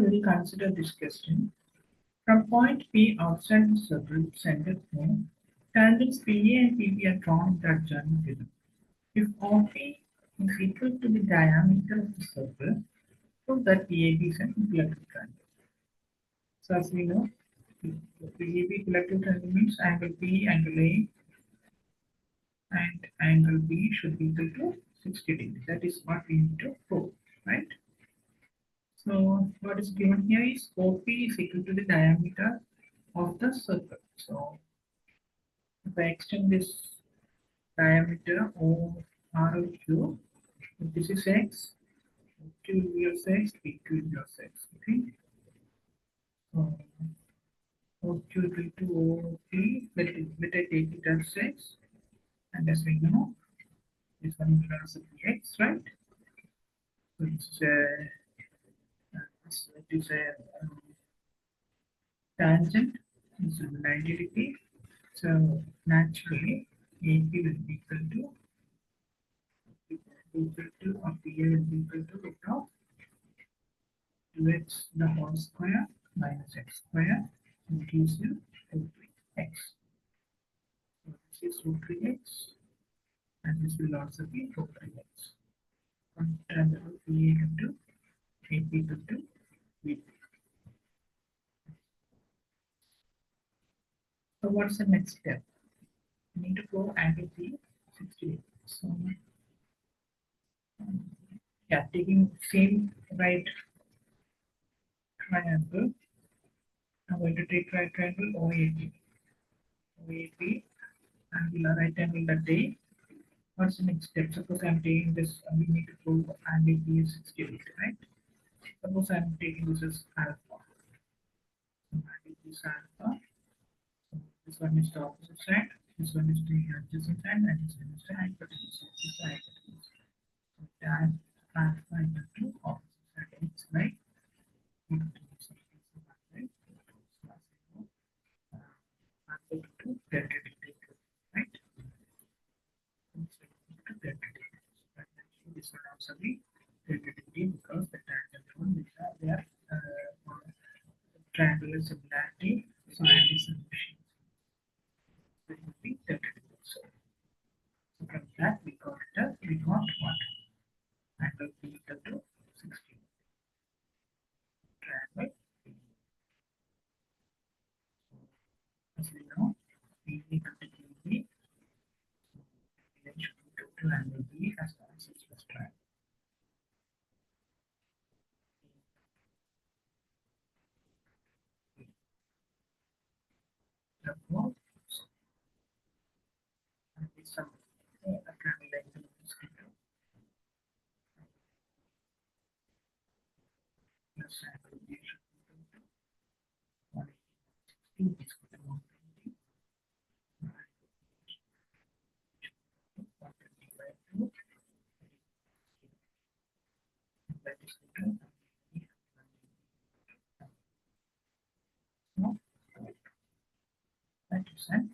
we will consider this question. From point P outside the circle center point, tangents PA and PB are drawn in that journey below. If OP is equal to the diameter of the circle, prove that PAB is an equilateral triangle. So as we know, PAB equilateral triangle means angle P, angle A, and angle B should be equal to 60 degrees. That is what we need to prove, right? So what is given here is OP is equal to the diameter of the circle. So if I extend this diameter O R of Q, if this is X, Q will be of X, PQ will be of X. Okay. So OQ equal to OP, let I take it as X, and as we know, this one will also be X, right? So it is a tangent, this will be 90 degrees. So naturally, AP will be equal to or PA will be equal to root of 2x the whole square minus x square, and gives you root 3x. So this is root 3x, and this will also be root 3x. And PA into AP equal to VP. So what's the next step? We need to prove angle P 60 degrees. So yeah, taking same right triangle, I'm going to take right triangle OAP. OAP and the right angle that day. What's the next step? Suppose I'm taking this, we need to prove angle P is 60 degrees, right? Suppose I'm taking this as alpha. So angle P is alpha. So this one is the opposite side, this one is the adjacent side, and this one is the hypotenuse. This is the hypotenuse. So tan alpha equal to opposite side x, right? Right? This will also be degree because the tangent one which are their triangular similarity, so anti-symmetry. So it will be 30 degrees. So from that we got what? Angle P equal to 60. Triangle P. As we know, P equal to QB, then should be equal to angle B as well as its plus triangle. Therefore, some triangle length is equal to plus angle B should be equal to 180 is equal to 120. That is equal to no, that is an